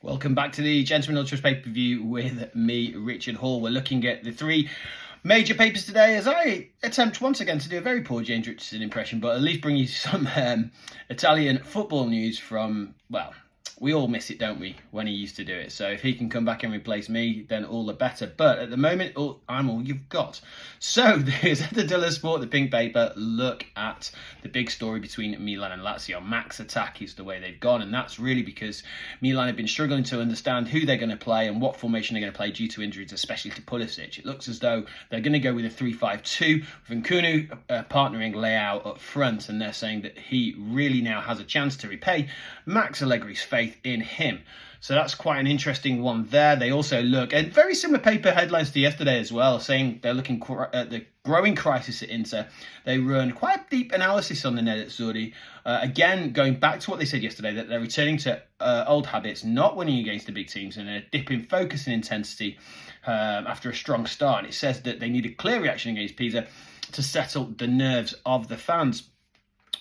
Welcome back to the Gentleman Ultras pay-per-view with me, Richard Hall. We're looking at the three major papers today as I attempt once again to do a very poor James Richardson impression, but at least bring you some Italian football news from, well, we all miss it, don't we, when he used to do it. So if he can come back and replace me, then all the better. But at the moment, I'm all you've got. So the Gazzetta Dello Sport, the pink paper, look at the big story between Milan and Lazio. Max attack is the way they've gone, and that's really because Milan have been struggling to understand who they're going to play and what formation they're going to play due to injuries, especially to Pulisic. It looks as though they're going to go with a 3-5-2, with Nkunu partnering Leao up front, and they're saying that he really now has a chance to repay Max Allegri's faith in him. So that's quite an interesting one there. They also look at very similar paper headlines to yesterday as well, saying they're looking at the growing crisis at Inter. They run quite a deep analysis on the Nerazzurri. Again, going back to what they said yesterday, that they're returning to old habits, not winning against the big teams, and a dip in focus and intensity after a strong start. And it says that they need a clear reaction against Pisa to settle the nerves of the fans.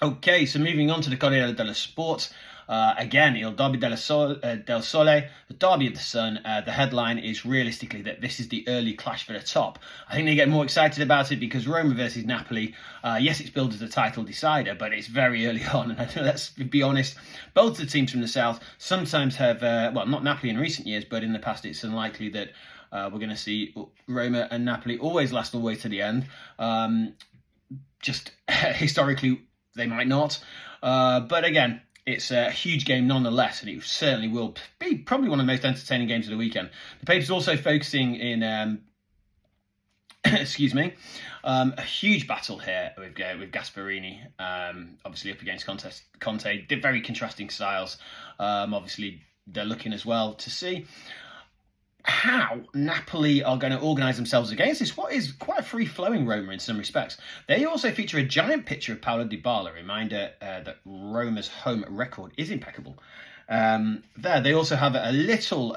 Okay, so moving on to the Corriere dello Sport. Again, Il Derby del Sole, the Derby of the Sun. The headline is realistically that this is the early clash for the top. I think they get more excited about it because Roma versus Napoli, yes, it's billed as a title decider, but it's very early on. And let's be honest, both the teams from the south sometimes have, well, not Napoli in recent years, but in the past it's unlikely that we're going to see Roma and Napoli always last all the way to the end. Just historically, they might not. But again, it's a huge game nonetheless, and it certainly will be probably one of the most entertaining games of the weekend. The paper's also focusing in, excuse me, a huge battle here with Gasperini, obviously up against Conte. They're very contrasting styles. Obviously, they're looking as well to see how Napoli are going to organise themselves against this, what is quite a free-flowing Roma in some respects. They also feature a giant picture of Paulo Dybala, a reminder that Roma's home record is impeccable. They also have a little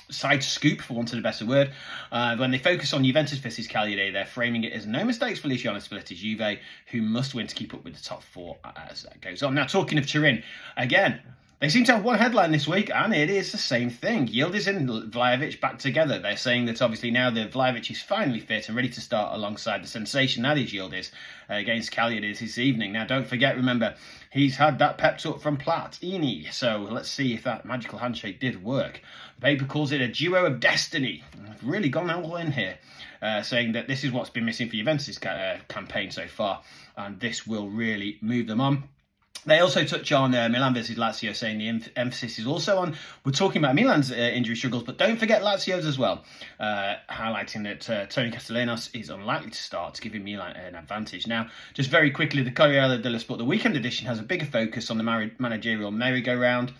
side scoop, for want of the better word. When they focus on Juventus versus Cagliari, they're framing it as no mistakes for Luciano Spalletti's Juve, who must win to keep up with the top four as that goes on. Now, talking of Turin, again, they seem to have one headline this week, and it is the same thing. Yildiz and Vlahovic back together. They're saying that obviously now that Vlahovic is finally fit and ready to start alongside the sensation that is Yildiz against Cagliari this evening. Now, don't forget, remember, he's had that pep talk from Platini. So let's see if that magical handshake did work. The paper calls it a duo of destiny. I've really gone all in here, saying that this is what's been missing for Juventus' campaign so far, and this will really move them on. They also touch on Milan versus Lazio, saying the emphasis is also on, we're talking about Milan's injury struggles, but don't forget Lazio's as well, highlighting that Tony Castellanos is unlikely to start, giving Milan an advantage. Now, just very quickly, the Corriere dello Sport, the weekend edition, has a bigger focus on the managerial merry-go-round.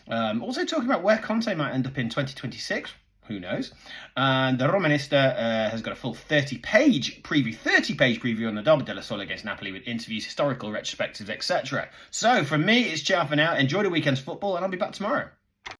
Also talking about where Conte might end up in 2026. Who knows? And the Romanista has got a full 30-page preview on the Derby della Sole against Napoli with interviews, historical retrospectives, etc. So from me, it's ciao for now. Enjoy the weekend's football, and I'll be back tomorrow.